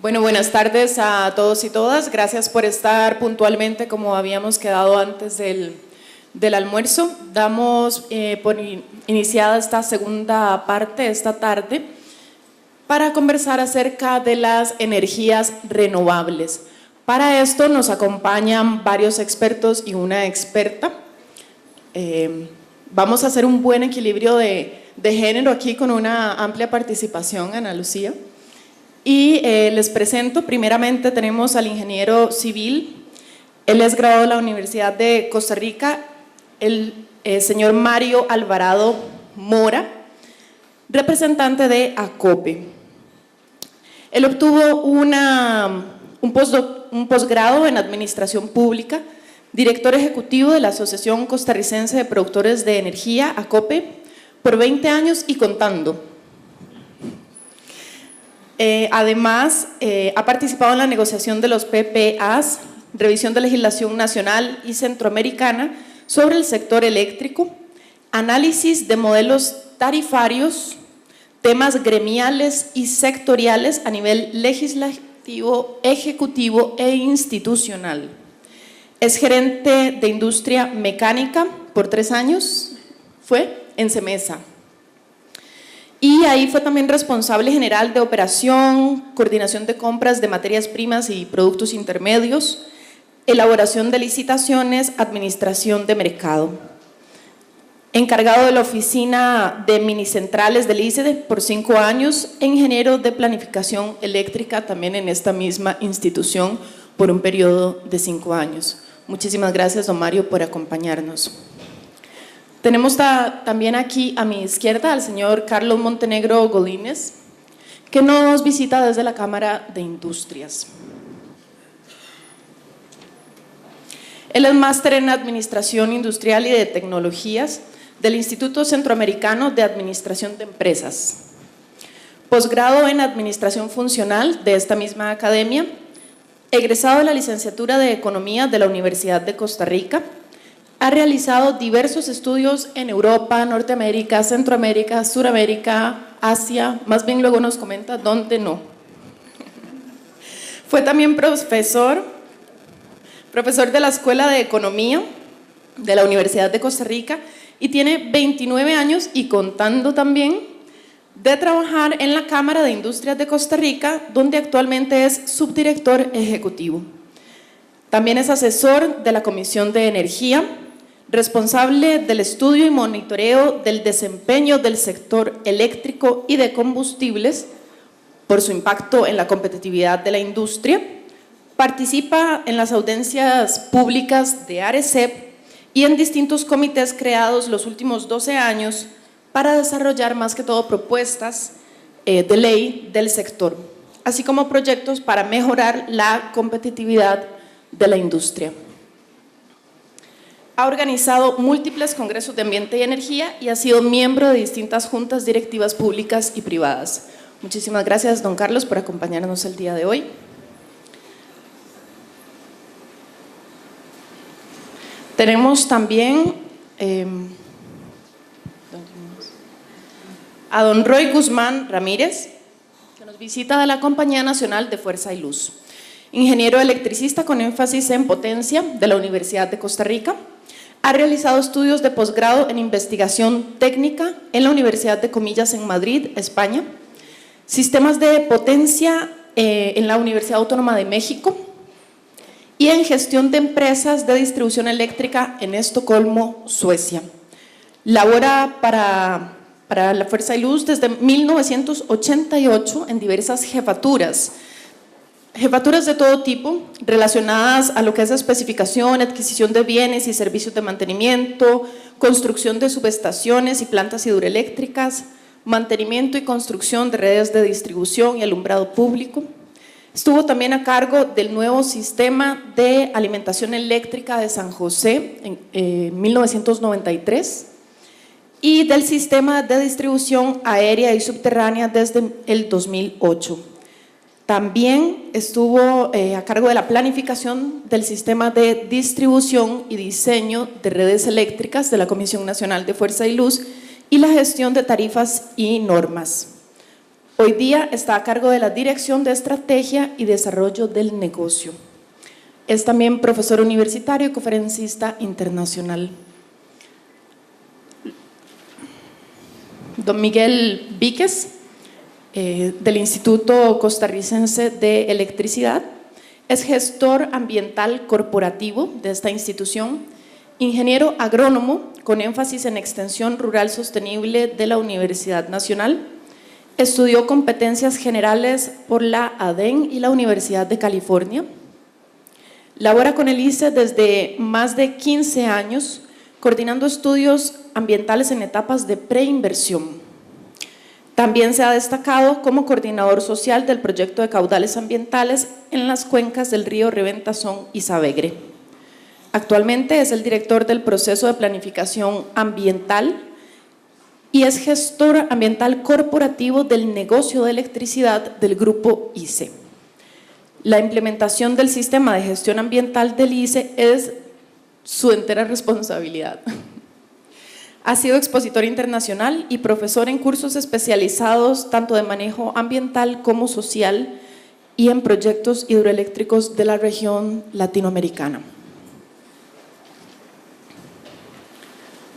Bueno, buenas tardes a todos y todas. Gracias por estar puntualmente como habíamos quedado antes del almuerzo. Damos por iniciada esta segunda parte esta tarde para conversar acerca de las energías renovables. Para esto nos acompañan varios expertos y una experta. Vamos a hacer un buen equilibrio de género aquí con una amplia participación, Ana Lucía. Y les presento, primeramente tenemos al ingeniero civil, él es graduado de la Universidad de Costa Rica, el señor Mario Alvarado Mora, representante de ACOPE. Él obtuvo un posgrado en Administración Pública, director ejecutivo de la Asociación Costarricense de Productores de Energía, ACOPE, por 20 años y contando. Además, ha participado en la negociación de los PPAs, revisión de legislación nacional y centroamericana sobre el sector eléctrico, análisis de modelos tarifarios, temas gremiales y sectoriales a nivel legislativo, ejecutivo e institucional. Es gerente de industria mecánica por 3 años, fue en CEMESA. Y ahí fue también responsable general de operación, coordinación de compras de materias primas y productos intermedios, elaboración de licitaciones, administración de mercado. Encargado de la oficina de minicentrales del ICEDE por 5 años, ingeniero de planificación eléctrica también en esta misma institución por un periodo de 5 años. Muchísimas gracias, don Mario, por acompañarnos. Tenemos también aquí a mi izquierda al señor Carlos Montenegro Godínez, que nos visita desde la Cámara de Industrias. Él es máster en Administración Industrial y de Tecnologías del Instituto Centroamericano de Administración de Empresas. Posgrado en Administración Funcional de esta misma academia, egresado de la Licenciatura de Economía de la Universidad de Costa Rica. Ha realizado diversos estudios en Europa, Norteamérica, Centroamérica, Suramérica, Asia, más bien luego nos comenta dónde no. Fue también profesor de la Escuela de Economía de la Universidad de Costa Rica y tiene 29 años y contando también de trabajar en la Cámara de Industrias de Costa Rica, donde actualmente es subdirector ejecutivo. También es asesor de la Comisión de Energía, responsable del estudio y monitoreo del desempeño del sector eléctrico y de combustibles por su impacto en la competitividad de la industria, participa en las audiencias públicas de ARECEP y en distintos comités creados los últimos 12 años para desarrollar más que todo propuestas de ley del sector, así como proyectos para mejorar la competitividad de la industria. Ha organizado múltiples congresos de ambiente y energía y ha sido miembro de distintas juntas directivas públicas y privadas. Muchísimas gracias, don Carlos, por acompañarnos el día de hoy. Tenemos también a don Roy Guzmán Ramírez, que nos visita de la Compañía Nacional de Fuerza y Luz. Ingeniero electricista con énfasis en potencia de la Universidad de Costa Rica. Ha realizado estudios de posgrado en investigación técnica en la Universidad de Comillas en Madrid, España, sistemas de potencia en la Universidad Autónoma de México y en gestión de empresas de distribución eléctrica en Estocolmo, Suecia. Labora para la Fuerza y Luz desde 1988 en diversas jefaturas de todo tipo, relacionadas a lo que es especificación, adquisición de bienes y servicios de mantenimiento, construcción de subestaciones y plantas hidroeléctricas, mantenimiento y construcción de redes de distribución y alumbrado público. Estuvo también a cargo del nuevo sistema de alimentación eléctrica de San José en 1993 y del sistema de distribución aérea y subterránea desde el 2008. También estuvo a cargo de la planificación del sistema de distribución y diseño de redes eléctricas de la Comisión Nacional de Fuerza y Luz y la gestión de tarifas y normas. Hoy día está a cargo de la Dirección de Estrategia y Desarrollo del Negocio. Es también profesor universitario y conferencista internacional. Don Miguel Víquez, del Instituto Costarricense de Electricidad, es gestor ambiental corporativo de esta institución, ingeniero agrónomo con énfasis en extensión rural sostenible de la Universidad Nacional, estudió competencias generales por la ADEN y la Universidad de California, labora con el ICE desde más de 15 años, coordinando estudios ambientales en etapas de preinversión. También se ha destacado como coordinador social del proyecto de caudales ambientales en las cuencas del río Reventazón y Savegre. Actualmente es el director del proceso de planificación ambiental y es gestor ambiental corporativo del negocio de electricidad del grupo ICE. La implementación del sistema de gestión ambiental del ICE es su entera responsabilidad. Ha sido expositor internacional y profesor en cursos especializados tanto de manejo ambiental como social y en proyectos hidroeléctricos de la región latinoamericana.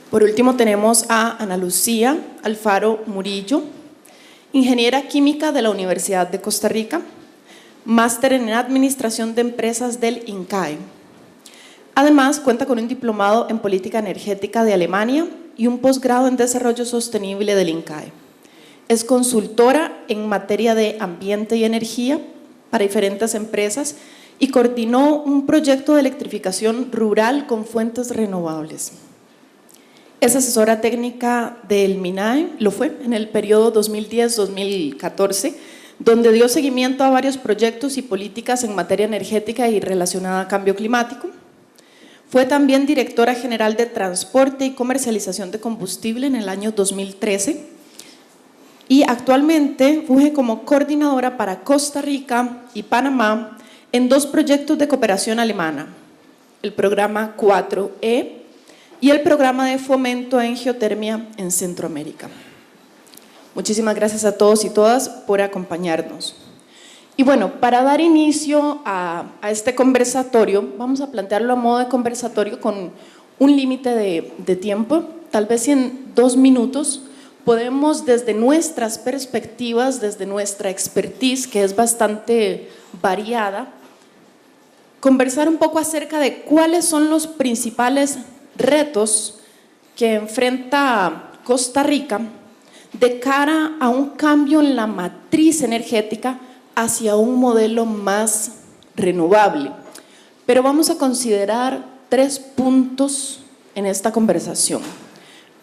Por último tenemos a Ana Lucía Alfaro Murillo, ingeniera química de la Universidad de Costa Rica, máster en Administración de Empresas del INCAE. Además, cuenta con un diplomado en Política Energética de Alemania y un posgrado en Desarrollo Sostenible del INCAE. Es consultora en materia de ambiente y energía para diferentes empresas y coordinó un proyecto de electrificación rural con fuentes renovables. Es asesora técnica del MINAE, lo fue en el periodo 2010-2014, donde dio seguimiento a varios proyectos y políticas en materia energética y relacionada a cambio climático. Fue también directora general de Transporte y Comercialización de Combustible en el año 2013 y actualmente funge como coordinadora para Costa Rica y Panamá en dos proyectos de cooperación alemana, el programa 4E y el programa de fomento en geotermia en Centroamérica. Muchísimas gracias a todos y todas por acompañarnos. Y bueno, para dar inicio a este conversatorio, vamos a plantearlo a modo de conversatorio con un límite de tiempo, tal vez en 2 minutos, podemos desde nuestras perspectivas, desde nuestra expertise, que es bastante variada, conversar un poco acerca de cuáles son los principales retos que enfrenta Costa Rica de cara a un cambio en la matriz energética hacia un modelo más renovable. Pero vamos a considerar 3 puntos en esta conversación.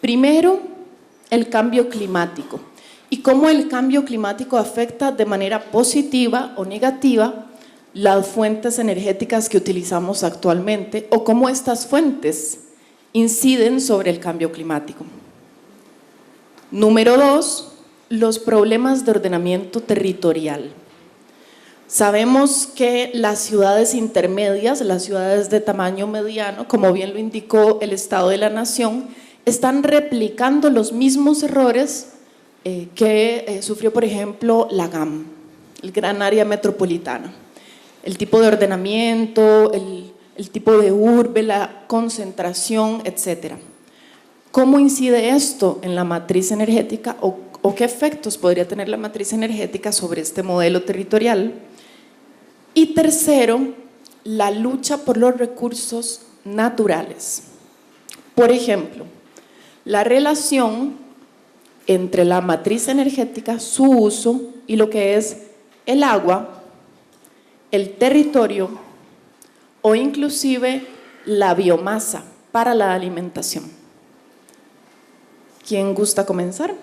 Primero, el cambio climático y cómo el cambio climático afecta de manera positiva o negativa las fuentes energéticas que utilizamos actualmente o cómo estas fuentes inciden sobre el cambio climático. Número 2, los problemas de ordenamiento territorial. Sabemos que las ciudades intermedias, las ciudades de tamaño mediano, como bien lo indicó el Estado de la Nación, están replicando los mismos errores que sufrió, por ejemplo, la GAM, el Gran Área Metropolitana. El tipo de ordenamiento, el tipo de urbe, la concentración, etcétera. ¿Cómo incide esto en la matriz energética o qué efectos podría tener la matriz energética sobre este modelo territorial? Y tercero, la lucha por los recursos naturales. Por ejemplo, la relación entre la matriz energética, su uso y lo que es el agua, el territorio o inclusive la biomasa para la alimentación. ¿Quién gusta comenzar?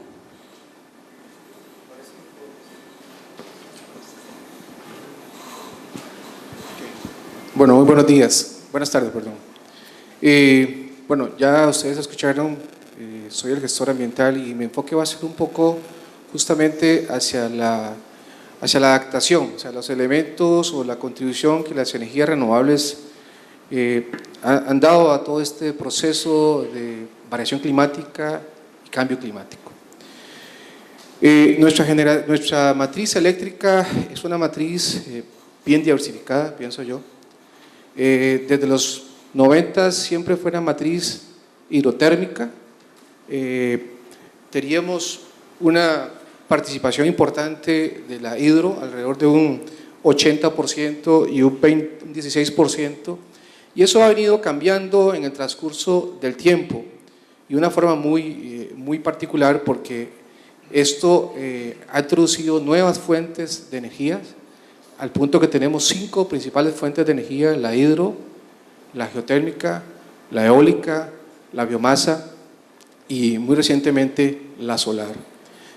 Bueno, muy buenos días, buenas tardes, perdón. Bueno, ya ustedes escucharon, soy el gestor ambiental y mi enfoque va a ser un poco justamente hacia la adaptación, o sea, los elementos o la contribución que las energías renovables han dado a todo este proceso de variación climática y cambio climático. Nuestra matriz eléctrica es una matriz bien diversificada, pienso yo. Desde los 90 siempre fue una matriz hidrotérmica. Teníamos una participación importante de la hidro, alrededor de un 80% y un 16%, y eso ha venido cambiando en el transcurso del tiempo, y de una forma muy particular, porque esto ha introducido nuevas fuentes de energía, al punto que tenemos 5 principales fuentes de energía: la hidro, la geotérmica, la eólica, la biomasa y muy recientemente la solar.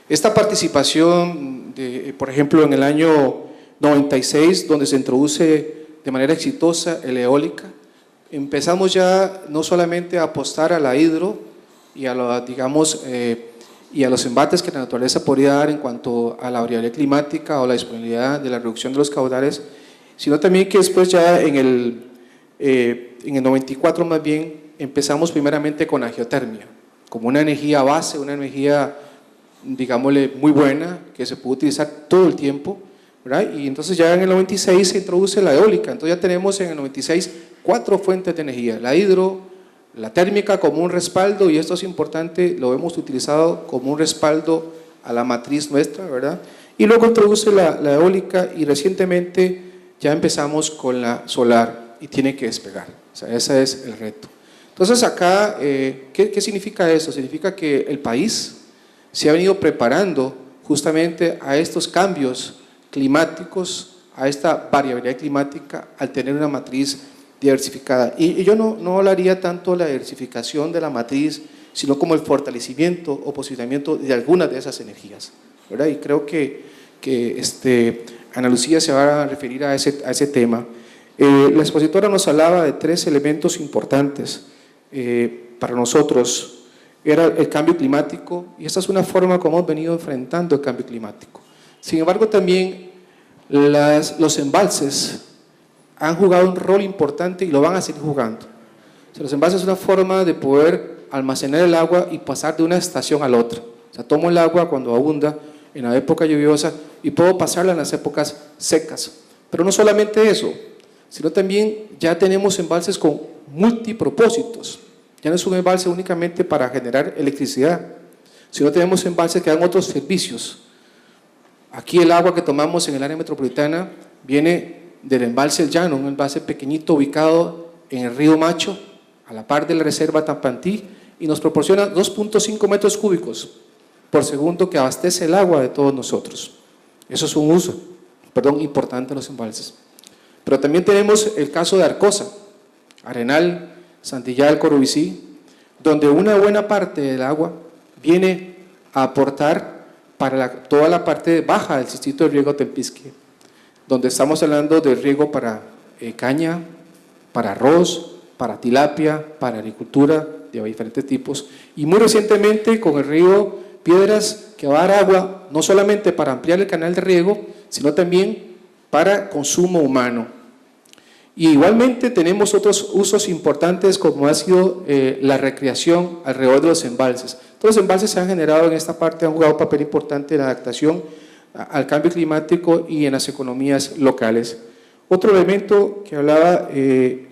Esta participación, por ejemplo, en el año 96, donde se introduce de manera exitosa la eólica, empezamos ya no solamente a apostar a la hidro y a y a los embates que la naturaleza podría dar en cuanto a la variabilidad climática o la disponibilidad de la reducción de los caudales, sino también que después ya en el 94 más bien empezamos primeramente con la geotermia, como una energía base, una energía, digámosle, muy buena, que se puede utilizar todo el tiempo, ¿verdad? Y entonces ya en el 96 se introduce la eólica. Entonces ya tenemos en el 96 4 fuentes de energía: la hidro, la térmica como un respaldo, y esto es importante, lo hemos utilizado como un respaldo a la matriz nuestra, ¿verdad? Y luego introduce la eólica, y recientemente ya empezamos con la solar, y tiene que despegar. O sea, ese es el reto. Entonces acá, ¿qué significa eso? Significa que el país se ha venido preparando justamente a estos cambios climáticos, a esta variabilidad climática, al tener una matriz diversificada. Y yo no hablaría tanto de la diversificación de la matriz, sino como el fortalecimiento o posicionamiento de algunas de esas energías, ¿verdad? Y creo que Ana Lucía se va a referir a ese tema. La expositora nos hablaba de 3 elementos importantes para nosotros. Era el cambio climático, y esta es una forma como hemos venido enfrentando el cambio climático. Sin embargo, también los embalses han jugado un rol importante y lo van a seguir jugando. O sea, los embalses es una forma de poder almacenar el agua y pasar de una estación a la otra. O sea, tomo el agua cuando abunda en la época lluviosa y puedo pasarla en las épocas secas. Pero no solamente eso, sino también ya tenemos embalses con multipropósitos. Ya no es un embalse únicamente para generar electricidad, sino tenemos embalses que dan otros servicios. Aquí el agua que tomamos en el área metropolitana viene del embalse El Llano, un embalse pequeñito ubicado en el río Macho, a la par de la reserva Tampantí, y nos proporciona 2.5 metros cúbicos por segundo que abastece el agua de todos nosotros. Eso es un uso, importante en los embalses. Pero también tenemos el caso de Arcosa, Arenal, Santillal, Corobicí, donde una buena parte del agua viene a aportar para toda la parte baja del distrito de riego Tempisque, donde estamos hablando de riego para caña, para arroz, para tilapia, para agricultura de diferentes tipos, y muy recientemente con el río Piedras, que va a dar agua no solamente para ampliar el canal de riego, sino también para consumo humano. Y igualmente tenemos otros usos importantes, como ha sido la recreación alrededor de los embalses. Todos los embalses se han generado en esta parte, han jugado un papel importante en la adaptación al cambio climático y en las economías locales. Otro elemento que hablaba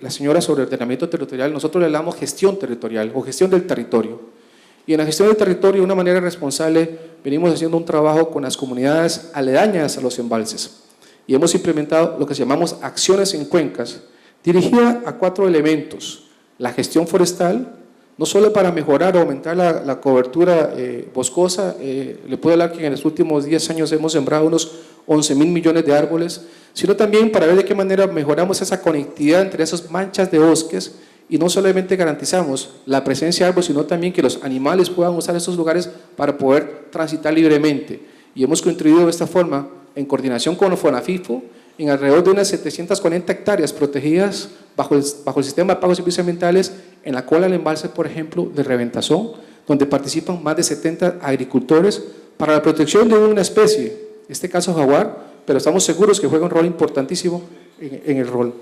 la señora sobre ordenamiento territorial, nosotros le hablamos gestión territorial o gestión del territorio. Y en la gestión del territorio, de una manera responsable, venimos haciendo un trabajo con las comunidades aledañas a los embalses. Y hemos implementado lo que llamamos acciones en cuencas, dirigida a 4 elementos: la gestión forestal, no solo para mejorar o aumentar la cobertura boscosa, le puedo hablar que en los últimos 10 años hemos sembrado unos 11.000 millones de árboles, sino también para ver de qué manera mejoramos esa conectividad entre esas manchas de bosques, y no solamente garantizamos la presencia de árboles, sino también que los animales puedan usar estos lugares para poder transitar libremente. Y hemos contribuido de esta forma, en coordinación con el FONAFIFO, en alrededor de unas 740 hectáreas protegidas bajo el sistema de pagos y servicios ambientales, en la cola del embalse, por ejemplo, de Reventazón, donde participan más de 70 agricultores para la protección de una especie, en este caso jaguar, pero estamos seguros que juega un rol importantísimo en el rol.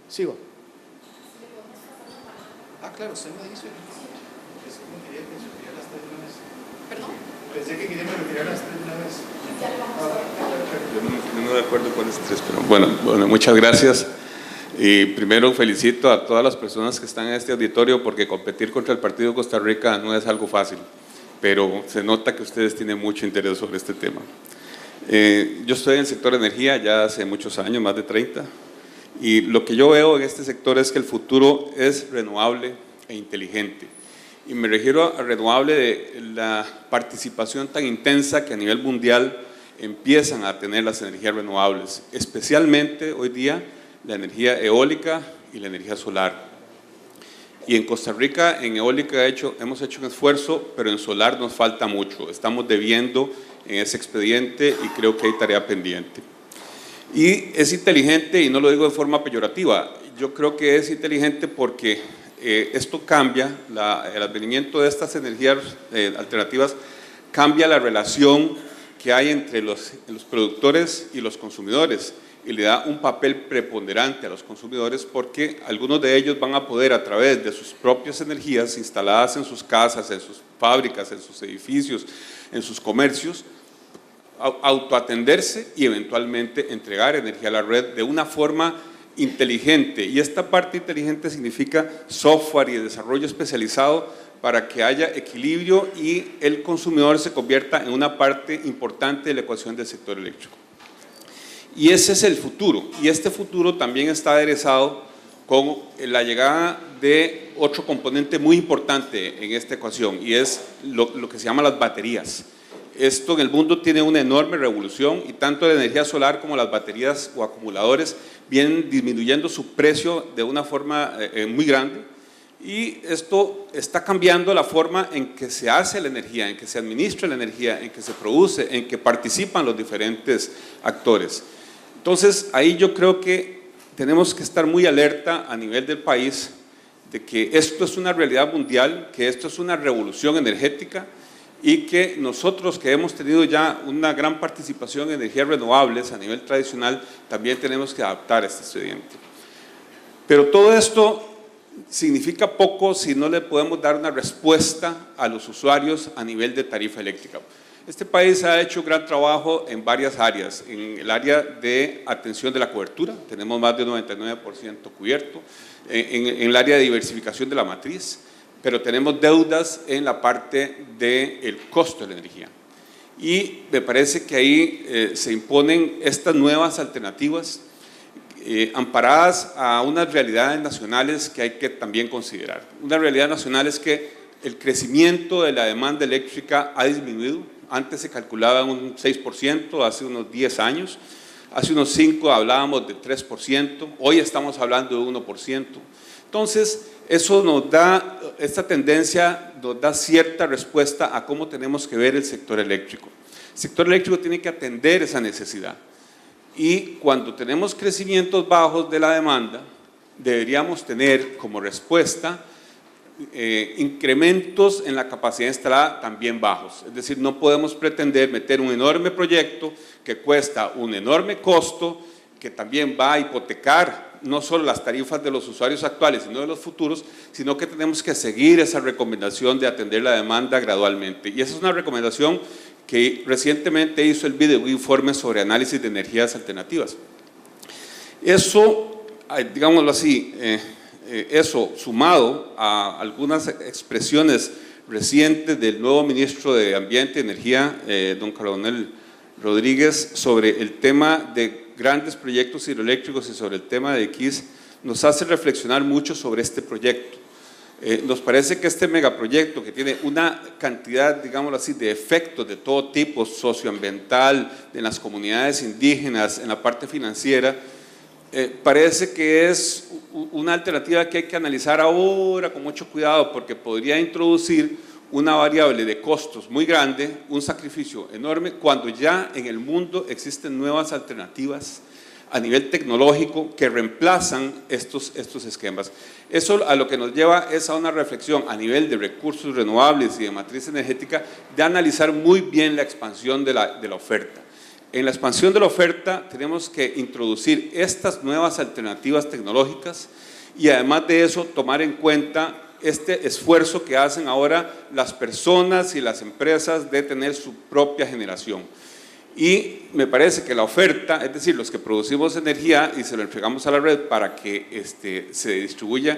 Sigo. Claro, usted me dice. ¿Perdón? Pensé que quería retirar las 3 de una vez. Yo no de acuerdo con las 3, pero bueno, muchas gracias. Y primero felicito a todas las personas que están en este auditorio porque competir contra el Partido de Costa Rica no es algo fácil, pero se nota que ustedes tienen mucho interés sobre este tema. Yo estoy en el sector de energía ya hace muchos años, más de 30, y lo que yo veo en este sector es que el futuro es renovable e inteligente. Y me refiero a renovable de la participación tan intensa que a nivel mundial empiezan a tener las energías renovables, especialmente hoy día la energía eólica y la energía solar. Y en Costa Rica, en eólica hemos hecho un esfuerzo, pero en solar nos falta mucho. Estamos debiendo en ese expediente y creo que hay tarea pendiente. Y es inteligente, y no lo digo de forma peyorativa, yo creo que es inteligente porque esto cambia, el advenimiento de estas energías alternativas cambia la relación que hay entre los productores y los consumidores y le da un papel preponderante a los consumidores porque algunos de ellos van a poder a través de sus propias energías instaladas en sus casas, en sus fábricas, en sus edificios, en sus comercios, autoatenderse y eventualmente entregar energía a la red de una forma inteligente. Y esta parte inteligente significa software y desarrollo especializado para que haya equilibrio y el consumidor se convierta en una parte importante de la ecuación del sector eléctrico. Y ese es el futuro, y este futuro también está aderezado con la llegada de otro componente muy importante en esta ecuación, y es lo que se llama las baterías. Esto en el mundo tiene una enorme revolución, y tanto la energía solar como las baterías o acumuladores vienen disminuyendo su precio de una forma muy grande, y esto está cambiando la forma en que se hace la energía, en que se administra la energía, en que se produce, en que participan los diferentes actores. Entonces, ahí yo creo que tenemos que estar muy alerta a nivel del país de que esto es una realidad mundial, que esto es una revolución energética y que nosotros que hemos tenido ya una gran participación en energías renovables a nivel tradicional, también tenemos que adaptar este expediente. Pero todo esto significa poco si no le podemos dar una respuesta a los usuarios a nivel de tarifa eléctrica. Este país ha hecho un gran trabajo en varias áreas. En el área de atención de la cobertura, tenemos más del 99% cubierto. En el área de diversificación de la matriz, pero tenemos deudas en la parte del costo de la energía. Y me parece que ahí se imponen estas nuevas alternativas amparadas a unas realidades nacionales que hay que también considerar. Una realidad nacional es que el crecimiento de la demanda eléctrica ha disminuido. Antes se calculaba un 6% hace unos 10 años, hace unos 5 hablábamos de 3%, hoy estamos hablando de 1%. Entonces, eso nos da, esta tendencia nos da cierta respuesta a cómo tenemos que ver el sector eléctrico. El sector eléctrico tiene que atender esa necesidad y cuando tenemos crecimientos bajos de la demanda, deberíamos tener como respuesta incrementos en la capacidad instalada también bajos. Es decir, no podemos pretender meter un enorme proyecto que cuesta un enorme costo, que también va a hipotecar no solo las tarifas de los usuarios actuales, sino de los futuros, sino que tenemos que seguir esa recomendación de atender la demanda gradualmente. Y esa es una recomendación que recientemente hizo el BID, un informe sobre análisis de energías alternativas. Eso, digámoslo así, eso sumado a algunas expresiones recientes del nuevo ministro de Ambiente y Energía, don Coronel Rodríguez, sobre el tema de grandes proyectos hidroeléctricos y sobre el tema de X, nos hace reflexionar mucho sobre este proyecto. Nos parece que este megaproyecto, que tiene una cantidad, digámoslo así, de efectos de todo tipo, socioambiental, en las comunidades indígenas, en la parte financiera, parece que es una alternativa que hay que analizar ahora con mucho cuidado porque podría introducir una variable de costos muy grande, un sacrificio enorme, cuando ya en el mundo existen nuevas alternativas a nivel tecnológico que reemplazan estos esquemas. Eso a lo que nos lleva es a una reflexión a nivel de recursos renovables y de matriz energética de analizar muy bien la expansión de la oferta. En la expansión de la oferta tenemos que introducir estas nuevas alternativas tecnológicas y además de eso tomar en cuenta este esfuerzo que hacen ahora las personas y las empresas de tener su propia generación. Y me parece que la oferta, es decir, los que producimos energía y se lo entregamos a la red para que se distribuya,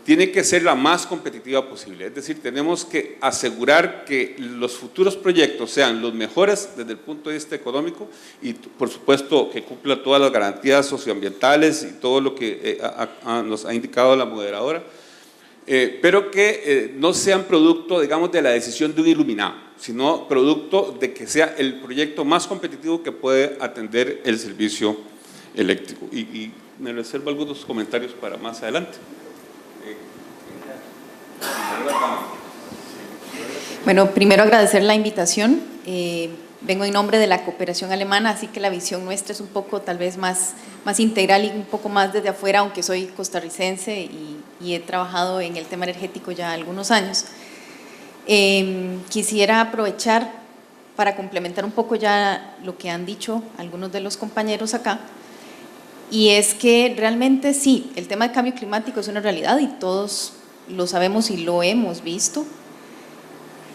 tiene que ser la más competitiva posible. Es decir, tenemos que asegurar que los futuros proyectos sean los mejores desde el punto de vista económico y, por supuesto, que cumpla todas las garantías socioambientales y todo lo que nos ha indicado la moderadora, pero que no sean producto, digamos, de la decisión de un iluminado, sino producto de que sea el proyecto más competitivo que puede atender el servicio eléctrico. Y me reservo algunos comentarios para más adelante. Bueno, primero agradecer la invitación. Vengo en nombre de la cooperación alemana, así que la visión nuestra es un poco tal vez más integral y un poco más desde afuera, aunque soy costarricense y he trabajado en el tema energético ya algunos años. Quisiera aprovechar para complementar un poco ya lo que han dicho algunos de los compañeros acá, y es que realmente sí, el tema del cambio climático es una realidad y todos lo sabemos y lo hemos visto.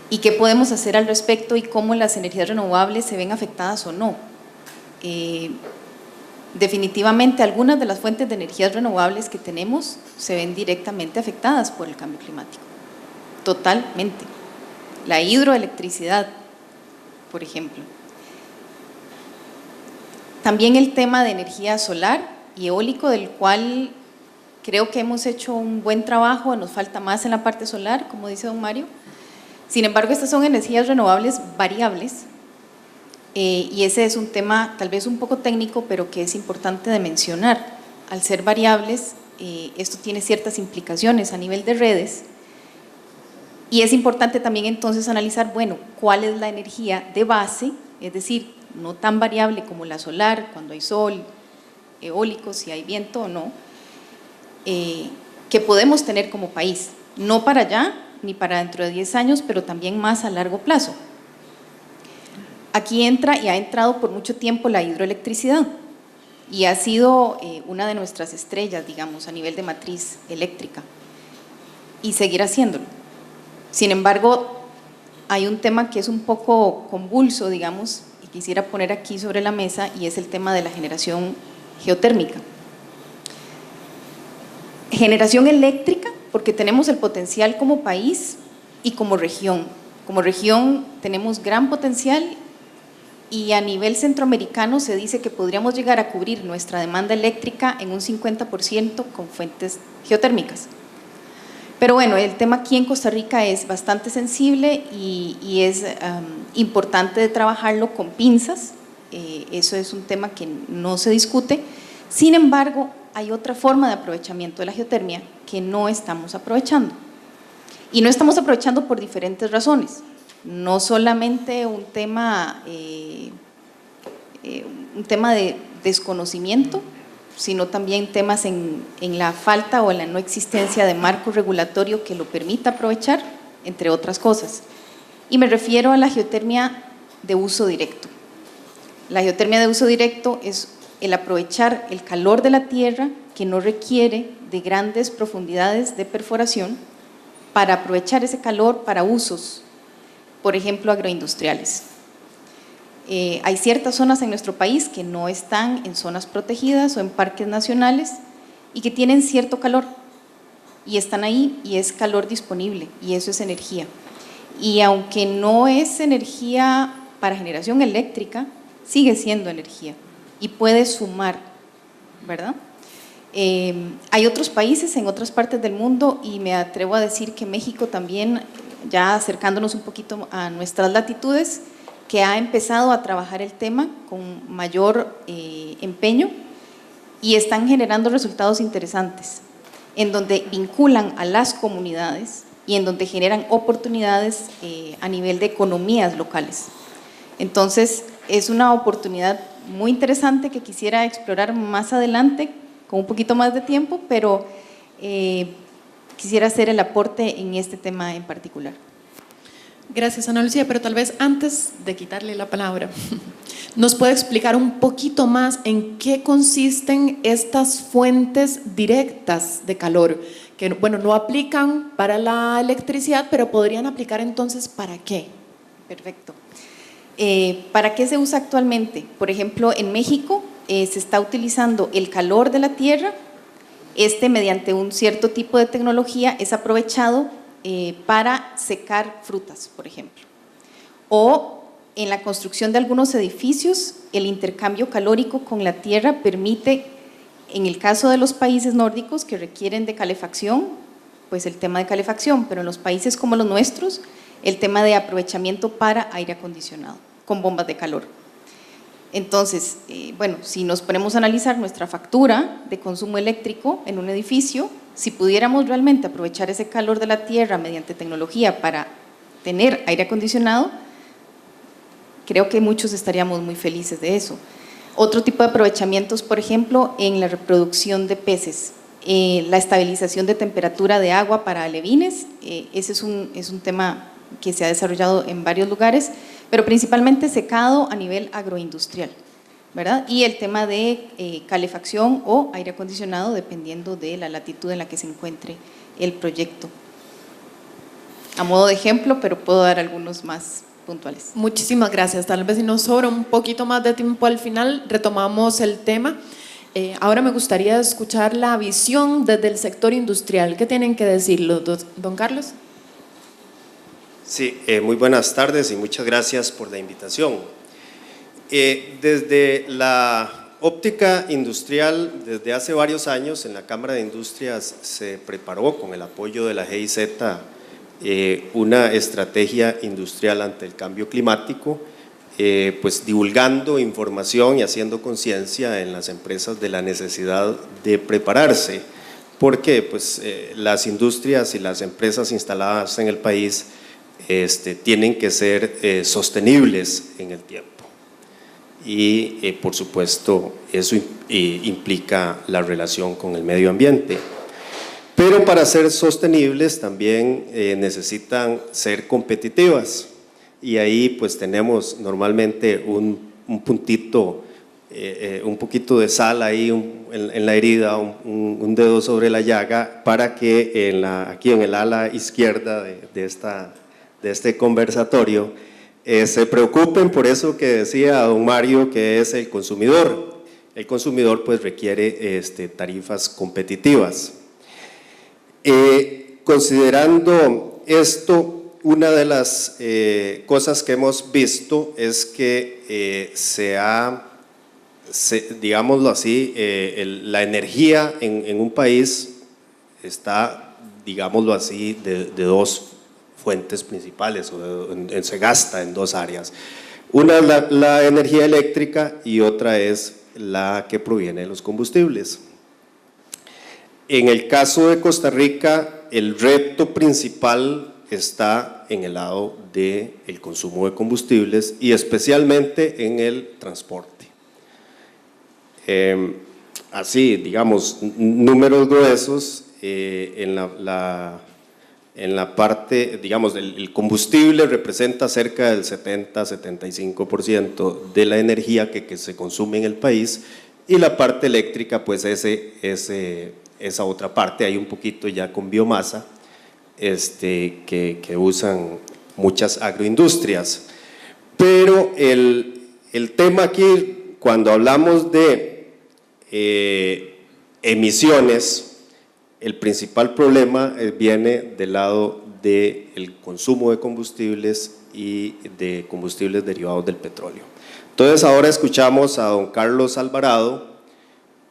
¿Y qué podemos hacer al respecto y cómo las energías renovables se ven afectadas o no? Definitivamente algunas de las fuentes de energías renovables que tenemos se ven directamente afectadas por el cambio climático, totalmente. La hidroelectricidad, por ejemplo. También el tema de energía solar y eólico, del cual creo que hemos hecho un buen trabajo, nos falta más en la parte solar, como dice don Mario. Sin embargo, estas son energías renovables variables y ese es un tema tal vez un poco técnico, pero que es importante de mencionar. Al ser variables, esto tiene ciertas implicaciones a nivel de redes y es importante también entonces analizar, bueno, cuál es la energía de base, es decir, no tan variable como la solar, cuando hay sol, eólico, si hay viento o no, que podemos tener como país, no para allá, ni para dentro de 10 años, pero también más a largo plazo. Aquí entra y ha entrado por mucho tiempo la hidroelectricidad y ha sido una de nuestras estrellas, digamos, a nivel de matriz eléctrica y seguirá haciéndolo. Sin embargo, hay un tema que es un poco convulso, digamos, y quisiera poner aquí sobre la mesa y es el tema de la generación geotérmica. Generación eléctrica, porque tenemos el potencial como país y como región. Como región tenemos gran potencial y a nivel centroamericano se dice que podríamos llegar a cubrir nuestra demanda eléctrica en un 50% con fuentes geotérmicas. Pero bueno, el tema aquí en Costa Rica es bastante sensible y es importante de trabajarlo con pinzas, eso es un tema que no se discute. Sin embargo, hay otra forma de aprovechamiento de la geotermia que no estamos aprovechando. Y no estamos aprovechando por diferentes razones. No solamente un tema de desconocimiento, sino también temas en la falta o en la no existencia de marco regulatorio que lo permita aprovechar, entre otras cosas. Y me refiero a la geotermia de uso directo. La geotermia de uso directo es el aprovechar el calor de la tierra que no requiere de grandes profundidades de perforación para aprovechar ese calor para usos, por ejemplo, agroindustriales. Hay ciertas zonas en nuestro país que no están en zonas protegidas o en parques nacionales y que tienen cierto calor y están ahí y es calor disponible y eso es energía. Y aunque no es energía para generación eléctrica, sigue siendo energía y puede sumar, ¿verdad? Hay otros países en otras partes del mundo y me atrevo a decir que México también, ya acercándonos un poquito a nuestras latitudes, que ha empezado a trabajar el tema con mayor empeño y están generando resultados interesantes, en donde vinculan a las comunidades y en donde generan oportunidades a nivel de economías locales. Entonces, es una oportunidad muy interesante que quisiera explorar más adelante con un poquito más de tiempo, pero quisiera hacer el aporte en este tema en particular. Gracias, Ana Lucía, pero tal vez antes de quitarle la palabra, ¿nos puede explicar un poquito más en qué consisten estas fuentes directas de calor que bueno, no aplican para la electricidad, pero podrían aplicar entonces ¿para qué? Perfecto. ¿Para qué se usa actualmente? Por ejemplo, en México se está utilizando el calor de la tierra, mediante un cierto tipo de tecnología es aprovechado para secar frutas, por ejemplo. O en la construcción de algunos edificios, el intercambio calórico con la tierra permite, en el caso de los países nórdicos que requieren de calefacción, pues el tema de calefacción, pero en los países como los nuestros, el tema de aprovechamiento para aire acondicionado, con bombas de calor. Entonces, bueno, si nos ponemos a analizar nuestra factura de consumo eléctrico en un edificio, si pudiéramos realmente aprovechar ese calor de la tierra mediante tecnología para tener aire acondicionado, creo que muchos estaríamos muy felices de eso. Otro tipo de aprovechamientos, por ejemplo, en la reproducción de peces, la estabilización de temperatura de agua para alevines, ese es un tema que se ha desarrollado en varios lugares, pero principalmente secado a nivel agroindustrial, ¿verdad? Y el tema de calefacción o aire acondicionado, dependiendo de la latitud en la que se encuentre el proyecto. A modo de ejemplo, pero puedo dar algunos más puntuales. Muchísimas gracias. Tal vez si nos sobra un poquito más de tiempo al final, retomamos el tema. Ahora me gustaría escuchar la visión desde el sector industrial. ¿Qué tienen que decirlo, don Carlos? Sí, muy buenas tardes y muchas gracias por la invitación. Desde la óptica industrial, desde hace varios años en la Cámara de Industrias se preparó con el apoyo de la GIZ una estrategia industrial ante el cambio climático, pues divulgando información y haciendo conciencia en las empresas de la necesidad de prepararse, porque pues, las industrias y las empresas instaladas en el país tienen que ser sostenibles en el tiempo y por supuesto eso implica la relación con el medio ambiente. Pero para ser sostenibles también necesitan ser competitivas y ahí pues tenemos normalmente un puntito, un poquito de sal ahí en la herida, un dedo sobre la llaga para que aquí en el ala izquierda de este conversatorio se preocupen por eso que decía don Mario, que es el consumidor. El consumidor pues requiere tarifas competitivas. Considerando esto, una de las cosas que hemos visto es que digámoslo así, la energía en un país está, digámoslo así, de dos fuentes principales, se gasta en dos áreas. Una es la energía eléctrica y otra es la que proviene de los combustibles. En el caso de Costa Rica, el reto principal está en el lado del consumo de combustibles y especialmente en el transporte. Así, digamos, números gruesos, en la parte, digamos, el combustible representa cerca del 70-75% de la energía que se consume en el país y la parte eléctrica, pues esa otra parte, hay un poquito ya con biomasa que usan muchas agroindustrias. Pero el tema aquí, cuando hablamos de emisiones, el principal problema viene del lado del consumo de combustibles y de combustibles derivados del petróleo. Entonces ahora escuchamos a don Carlos Alvarado,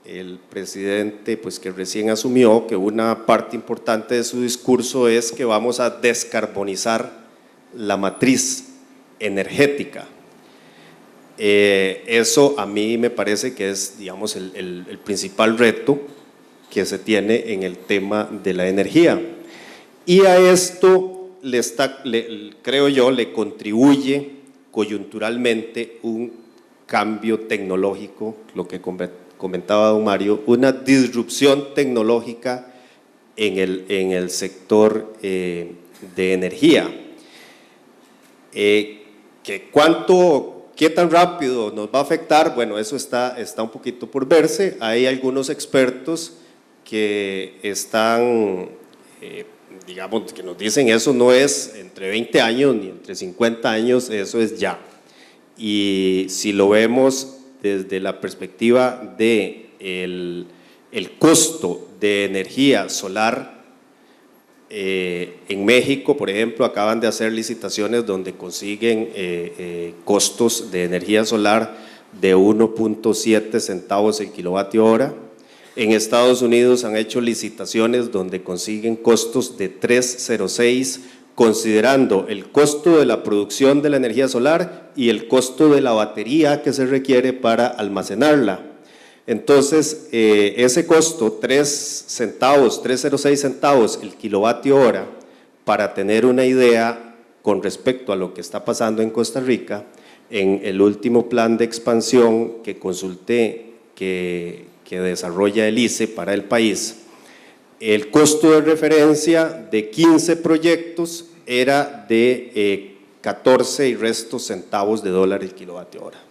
el presidente pues, que recién asumió, que una parte importante de su discurso es que vamos a descarbonizar la matriz energética. Eso a mí me parece que es, digamos, el principal reto que se tiene en el tema de la energía. Y a esto creo yo, le contribuye coyunturalmente un cambio tecnológico, lo que comentaba don Mario, una disrupción tecnológica en el sector de energía. ¿Qué tan rápido nos va a afectar? Bueno, eso está un poquito por verse. Hay algunos expertos que están, digamos, que nos dicen eso no es entre 20 años ni entre 50 años, eso es ya. Y si lo vemos desde la perspectiva de el costo de energía solar, en México, por ejemplo, acaban de hacer licitaciones donde consiguen costos de energía solar de 1.7 centavos el kilovatio hora. En Estados Unidos han hecho licitaciones donde consiguen costos de 3.06, considerando el costo de la producción de la energía solar y el costo de la batería que se requiere para almacenarla. Entonces, ese costo, 3 centavos, 3.06 centavos el kilovatio hora, para tener una idea con respecto a lo que está pasando en Costa Rica, en el último plan de expansión que consulté, que desarrolla el ICE para el país, el costo de referencia de 15 proyectos era de 14 y restos centavos de dólar el kilovatio hora.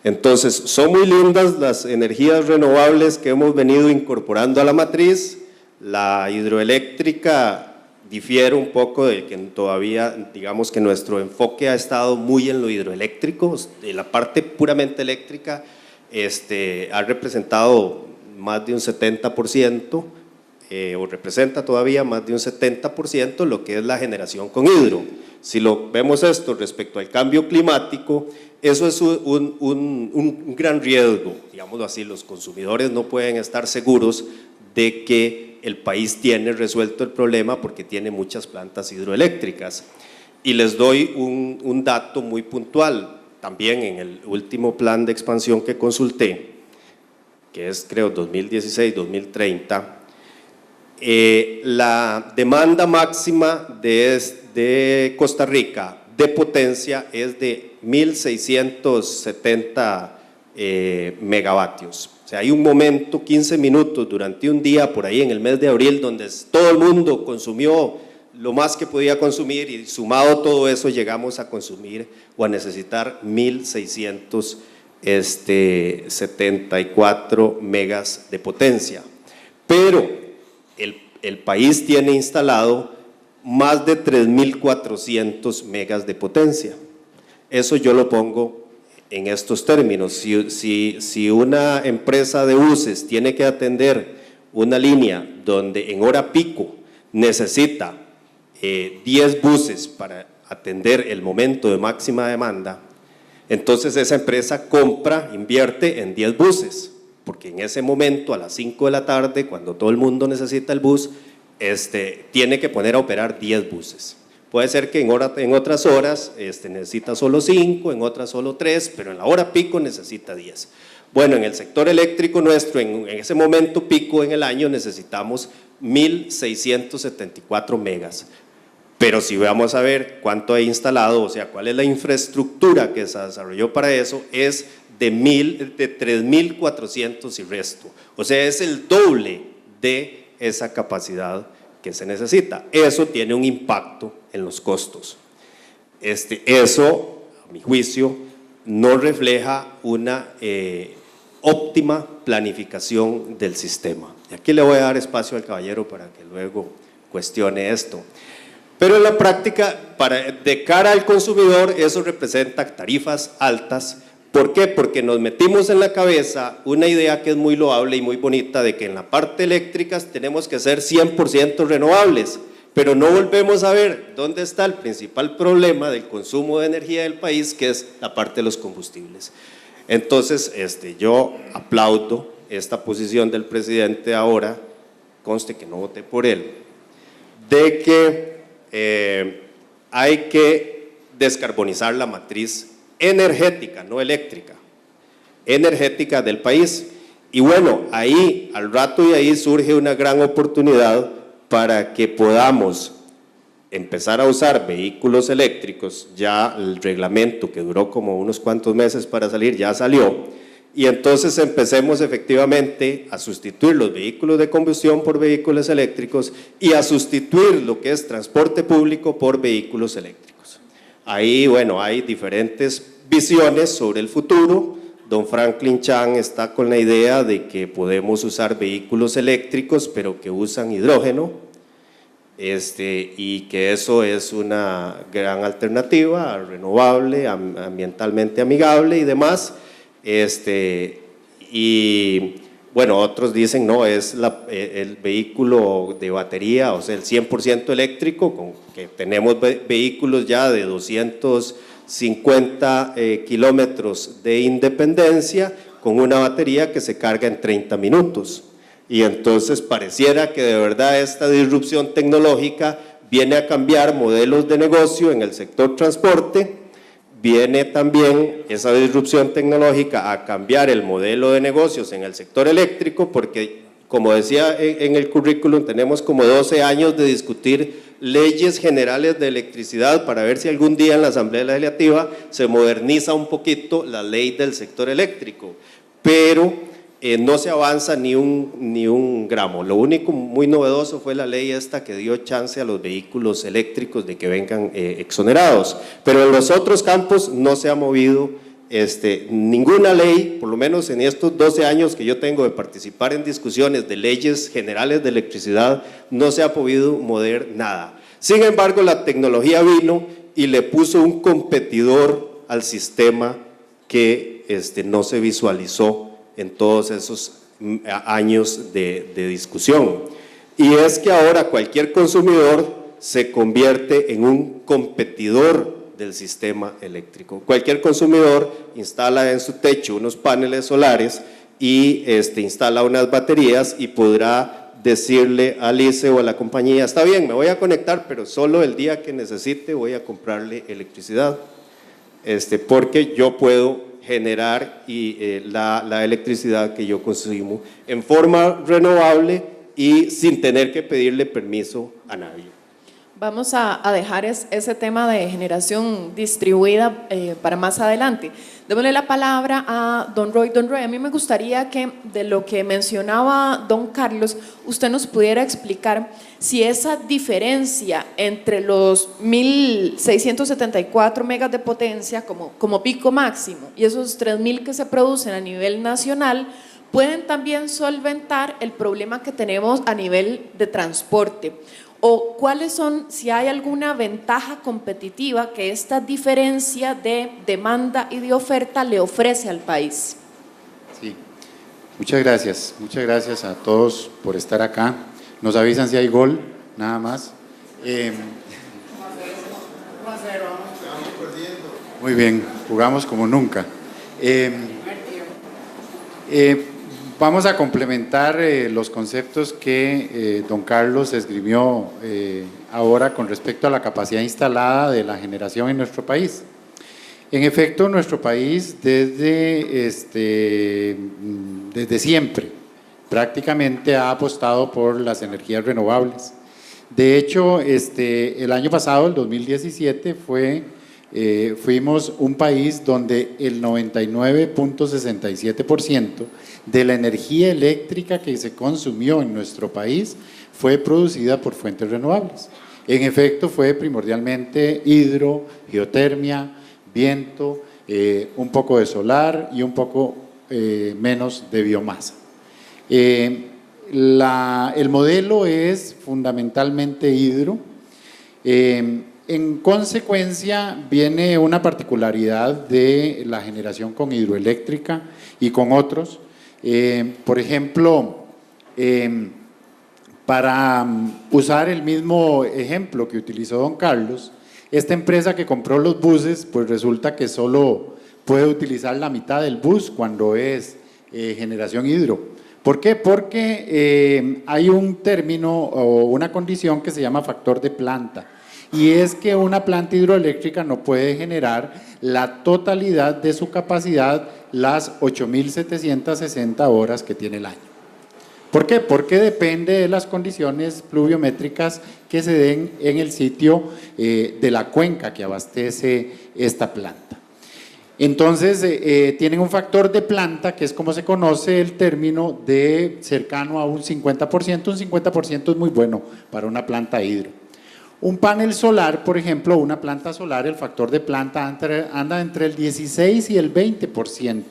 Entonces, son muy lindas las energías renovables que hemos venido incorporando a la matriz. La hidroeléctrica difiere un poco de que todavía, digamos que nuestro enfoque ha estado muy en lo hidroeléctrico, de la parte puramente eléctrica ha representado más de un 70%, o representa todavía más de un 70% lo que es la generación con hidro. Si lo vemos esto respecto al cambio climático, eso es un gran riesgo, digámoslo así. Los consumidores no pueden estar seguros de que el país tiene resuelto el problema porque tiene muchas plantas hidroeléctricas. Y les doy un dato muy puntual, también en el último plan de expansión que consulté, que es creo 2016-2030, la demanda máxima de Costa Rica de potencia es de 1.670 megavatios. O sea, hay un momento, 15 minutos durante un día, por ahí en el mes de abril, donde todo el mundo consumió lo más que podía consumir, y sumado todo eso llegamos a consumir o a necesitar 1.674 megas de potencia. Pero el país tiene instalado más de 3.400 megas de potencia. Eso yo lo pongo en estos términos. Si una empresa de buses tiene que atender una línea donde en hora pico necesita 10 buses para atender el momento de máxima demanda, entonces esa empresa invierte en 10 buses, porque en ese momento a las 5 de la tarde, cuando todo el mundo necesita el bus, tiene que poner a operar 10 buses. Puede ser que en otras horas necesita solo 5, en otras solo 3, pero en la hora pico necesita 10. Bueno, en el sector eléctrico nuestro, en ese momento pico en el año necesitamos 1.674 megas. Pero si vamos a ver cuánto hay instalado, o sea, cuál es la infraestructura que se desarrolló para eso, es de 3.400 y resto. O sea, es el doble de esa capacidad que se necesita. Eso tiene un impacto en los costos. Eso, a mi juicio, no refleja una óptima planificación del sistema. Y aquí le voy a dar espacio al caballero para que luego cuestione esto. Pero en la práctica, de cara al consumidor, eso representa tarifas altas. ¿Por qué? Porque nos metimos en la cabeza una idea que es muy loable y muy bonita, de que en la parte eléctrica tenemos que ser 100% renovables, pero no volvemos a ver dónde está el principal problema del consumo de energía del país, que es la parte de los combustibles. Entonces, yo aplaudo esta posición del presidente ahora, conste que no voté por él, de que hay que descarbonizar la matriz energética, no eléctrica, energética del país. Y bueno, ahí al rato y ahí surge una gran oportunidad para que podamos empezar a usar vehículos eléctricos. Ya el reglamento, que duró como unos cuantos meses para salir, ya salió, y entonces empecemos efectivamente a sustituir los vehículos de combustión por vehículos eléctricos y a sustituir lo que es transporte público por vehículos eléctricos. Ahí, bueno, hay diferentes visiones sobre el futuro don Franklin Chan está con la idea de que podemos usar vehículos eléctricos, pero que usan hidrógeno, y que eso es una gran alternativa, renovable, ambientalmente amigable y demás. Y bueno, otros dicen no, es el vehículo de batería, o sea, el 100% eléctrico, que tenemos vehículos ya de 250 kilómetros de independencia con una batería que se carga en 30 minutos. Y entonces pareciera que de verdad esta disrupción tecnológica viene a cambiar modelos de negocio en el sector transporte, viene también esa disrupción tecnológica a cambiar el modelo de negocios en el sector eléctrico, porque como decía en el currículum, tenemos como 12 años de discutir leyes generales de electricidad para ver si algún día en la Asamblea Legislativa se moderniza un poquito la ley del sector eléctrico, pero no se avanza ni un gramo. Lo único muy novedoso fue la ley esta que dio chance a los vehículos eléctricos de que vengan exonerados, pero en los otros campos no se ha movido ninguna ley, por lo menos en estos 12 años que yo tengo de participar en discusiones de leyes generales de electricidad, no se ha podido mover nada. Sin embargo, la tecnología vino y le puso un competidor al sistema que no se visualizó en todos esos años de discusión. Y es que ahora cualquier consumidor se convierte en un competidor del sistema eléctrico. Cualquier consumidor instala en su techo unos paneles solares y instala unas baterías y podrá decirle al ICE o a la compañía, está bien, me voy a conectar, pero solo el día que necesite voy a comprarle electricidad, porque yo puedo generar la electricidad que yo consumo en forma renovable y sin tener que pedirle permiso a nadie. Vamos a dejar ese tema de generación distribuida para más adelante. Démosle la palabra a don Roy. Don Roy, a mí me gustaría que de lo que mencionaba don Carlos, usted nos pudiera explicar si esa diferencia entre los 1.674 megas de potencia como pico máximo y esos 3.000 que se producen a nivel nacional pueden también solventar el problema que tenemos a nivel de transporte. ¿O cuáles son, si hay alguna ventaja competitiva que esta diferencia de demanda y de oferta le ofrece al país? Sí, muchas gracias a todos por estar acá. Nos avisan si hay gol, nada más. Muy bien, jugamos como nunca. Vamos a complementar los conceptos que don Carlos esgrimió ahora con respecto a la capacidad instalada de la generación en nuestro país. En efecto, nuestro país desde siempre prácticamente ha apostado por las energías renovables. De hecho, el año pasado, el 2017, fuimos un país donde el 99.67% de la energía eléctrica que se consumió en nuestro país fue producida por fuentes renovables. En efecto, fue primordialmente hidro, geotermia, viento, un poco de solar y un poco menos de biomasa. El modelo es fundamentalmente hidro. En consecuencia, viene una particularidad de la generación con hidroeléctrica y con otros. Por ejemplo, para usar el mismo ejemplo que utilizó don Carlos, esta empresa que compró los buses, pues resulta que solo puede utilizar la mitad del bus cuando es generación hidro. ¿Por qué? Porque hay un término o una condición que se llama factor de planta. Y es que una planta hidroeléctrica no puede generar la totalidad de su capacidad las 8.760 horas que tiene el año. ¿Por qué? Porque depende de las condiciones pluviométricas que se den en el sitio de la cuenca que abastece esta planta. Entonces, tienen un factor de planta que es como se conoce el término de cercano a un 50%. Un 50% es muy bueno para una planta hidro. Un panel solar, por ejemplo, una planta solar, el factor de planta anda entre el 16 y el 20%.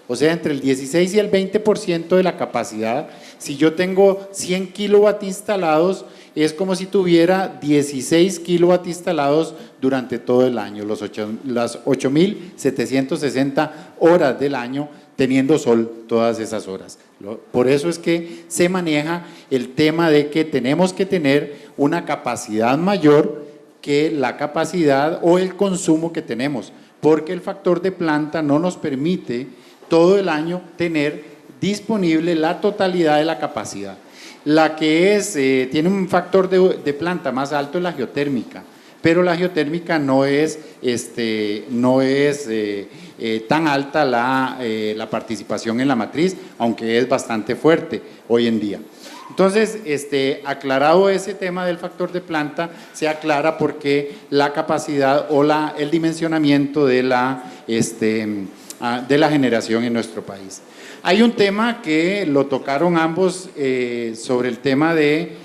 O sea, entre el 16 y el 20% de la capacidad. Si yo tengo 100 kilowatts instalados, es como si tuviera 16 kilowatts instalados durante todo el año, las 8.760 horas del año, teniendo sol todas esas horas. Por eso es que se maneja el tema de que tenemos que tener una capacidad mayor que la capacidad o el consumo que tenemos, porque el factor de planta no nos permite todo el año tener disponible la totalidad de la capacidad. La que tiene un factor de planta más alto es la geotérmica, pero la geotérmica no es tan alta la participación en la matriz, aunque es bastante fuerte hoy en día. Entonces, aclarado ese tema del factor de planta, se aclara por qué la capacidad o el dimensionamiento de la generación en nuestro país. Hay un tema que lo tocaron ambos sobre el tema de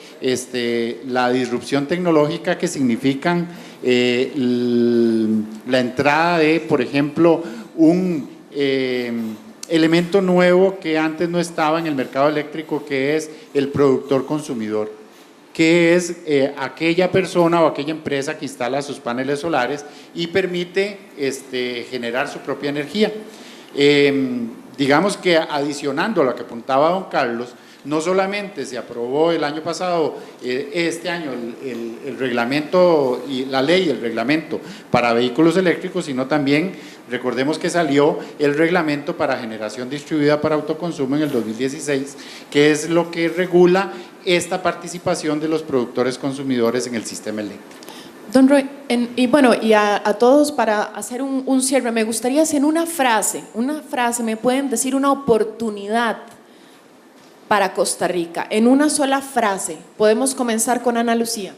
la disrupción tecnológica que significan la entrada de, por ejemplo, un elemento nuevo que antes no estaba en el mercado eléctrico, que es el productor consumidor, que es aquella persona o aquella empresa que instala sus paneles solares y permite generar su propia energía. Digamos que adicionando a lo que apuntaba don Carlos, no solamente se aprobó el año pasado, este año, el reglamento y la ley, el reglamento para vehículos eléctricos, sino también, recordemos que salió el reglamento para generación distribuida para autoconsumo en el 2016, que es lo que regula esta participación de los productores consumidores en el sistema eléctrico. Don Roy, y a todos, para hacer un cierre, me gustaría hacer una frase, me pueden decir una oportunidad para Costa Rica, en una sola frase. Podemos comenzar con Ana Lucía.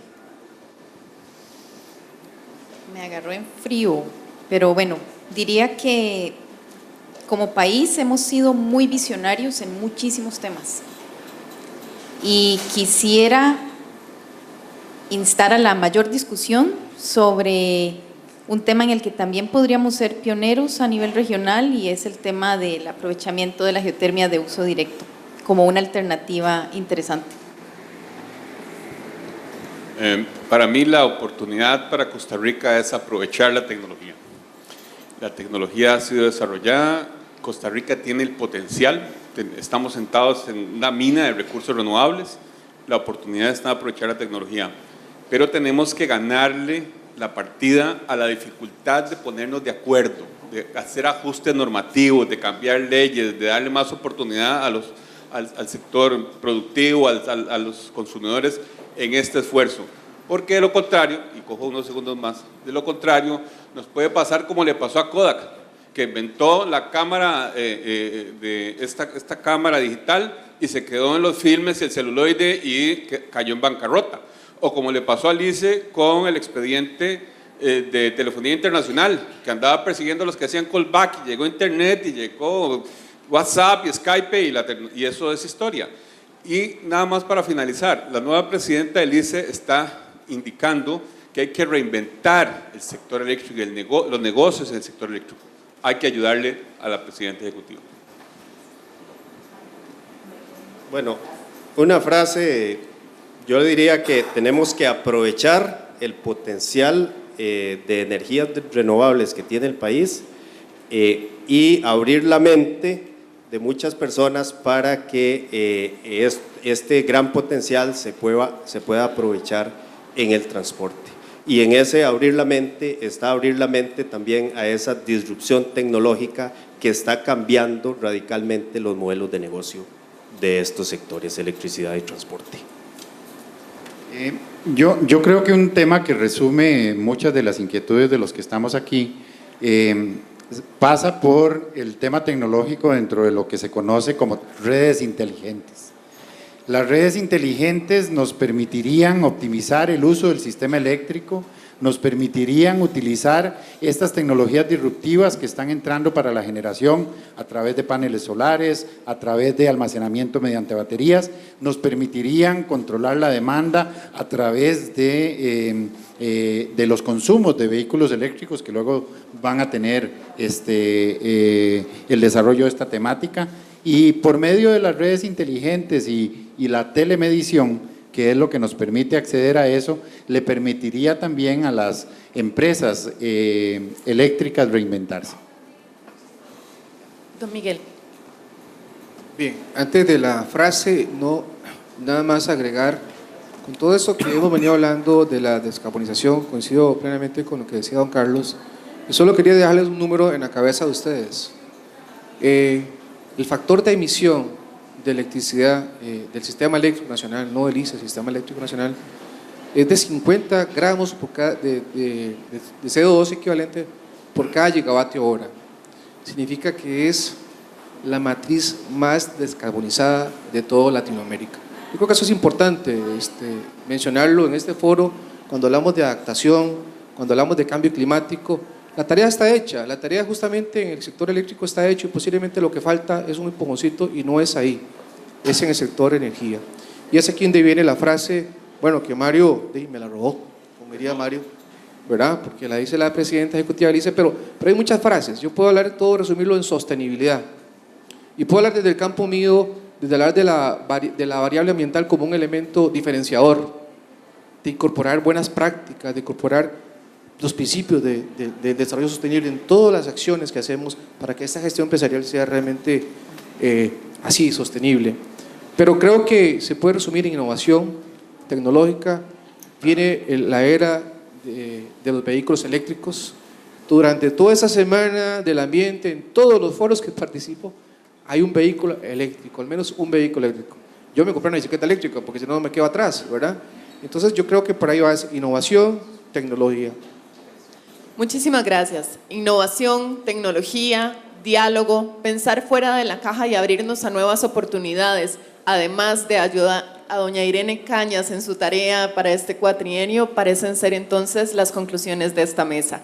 Me agarró en frío, pero bueno, diría que como país hemos sido muy visionarios en muchísimos temas y quisiera instar a la mayor discusión sobre un tema en el que también podríamos ser pioneros a nivel regional, y es el tema del aprovechamiento de la geotermia de uso directo como una alternativa interesante. Para mí la oportunidad para Costa Rica es aprovechar la tecnología. La tecnología ha sido desarrollada, Costa Rica tiene el potencial, estamos sentados en una mina de recursos renovables, la oportunidad está en aprovechar la tecnología, pero tenemos que ganarle la partida a la dificultad de ponernos de acuerdo, de hacer ajustes normativos, de cambiar leyes, de darle más oportunidad al sector productivo, a los consumidores en este esfuerzo. Porque de lo contrario, y cojo unos segundos más, de lo contrario nos puede pasar como le pasó a Kodak, que inventó la cámara, esta cámara digital, y se quedó en los filmes y el celuloide y cayó en bancarrota. O como le pasó a Lice con el expediente de telefonía internacional, que andaba persiguiendo a los que hacían callback, y llegó internet y llegó WhatsApp y Skype, y eso es historia. Y nada más para finalizar, la nueva presidenta del ICE está indicando que hay que reinventar el sector eléctrico y los negocios en el sector eléctrico. Hay que ayudarle a la presidenta ejecutiva. Bueno, una frase, yo diría que tenemos que aprovechar el potencial de energías renovables que tiene el país y abrir la mente de muchas personas para que este gran potencial se pueda aprovechar en el transporte. Y en ese abrir la mente está abrir la mente también a esa disrupción tecnológica que está cambiando radicalmente los modelos de negocio de estos sectores, electricidad y transporte. Yo creo que un tema que resume muchas de las inquietudes de los que estamos aquí pasa por el tema tecnológico dentro de lo que se conoce como redes inteligentes. Las redes inteligentes nos permitirían optimizar el uso del sistema eléctrico nos permitirían utilizar estas tecnologías disruptivas que están entrando para la generación a través de paneles solares, a través de almacenamiento mediante baterías, nos permitirían controlar la demanda a través de los consumos de vehículos eléctricos que luego van a tener el desarrollo de esta temática, y por medio de las redes inteligentes y la telemedición, que es lo que nos permite acceder a eso, le permitiría también a las empresas eléctricas reinventarse. Don Miguel. Bien, antes de la frase, nada más agregar, con todo esto que hemos venido hablando de la descarbonización, coincido plenamente con lo que decía don Carlos, y solo quería dejarles un número en la cabeza de ustedes. El factor de emisión de electricidad del Sistema Eléctrico Nacional, no del ICE, Sistema Eléctrico Nacional, es de 50 gramos de CO2 equivalente por cada gigavatio hora. Significa que es la matriz más descarbonizada de toda Latinoamérica. Yo creo que eso es importante mencionarlo en este foro, cuando hablamos de adaptación, cuando hablamos de cambio climático. La tarea está hecha, la tarea justamente en el sector eléctrico está hecha, y posiblemente lo que falta es un empujoncito, y no es ahí, es en el sector energía. Y es aquí donde viene la frase, bueno, que Mario me la robó, como diría Mario, ¿verdad? Porque la dice la presidenta ejecutiva, dice, pero hay muchas frases. Yo puedo hablar de todo, resumirlo en sostenibilidad, y puedo hablar desde el campo mío, desde hablar de la variable ambiental como un elemento diferenciador, de incorporar buenas prácticas, de incorporar los principios de desarrollo sostenible en todas las acciones que hacemos para que esta gestión empresarial sea realmente así, sostenible. Pero creo que se puede resumir en innovación tecnológica. Viene la era de los vehículos eléctricos. Durante toda esa semana del ambiente, en todos los foros que participo, hay un vehículo eléctrico, al menos un vehículo eléctrico. Yo me compré una bicicleta eléctrica porque si no me quedo atrás, ¿verdad? Entonces yo creo que por ahí va innovación, tecnología. Muchísimas gracias. Innovación, tecnología, diálogo, pensar fuera de la caja y abrirnos a nuevas oportunidades, además de ayudar a doña Irene Cañas en su tarea para este cuatrienio, parecen ser entonces las conclusiones de esta mesa.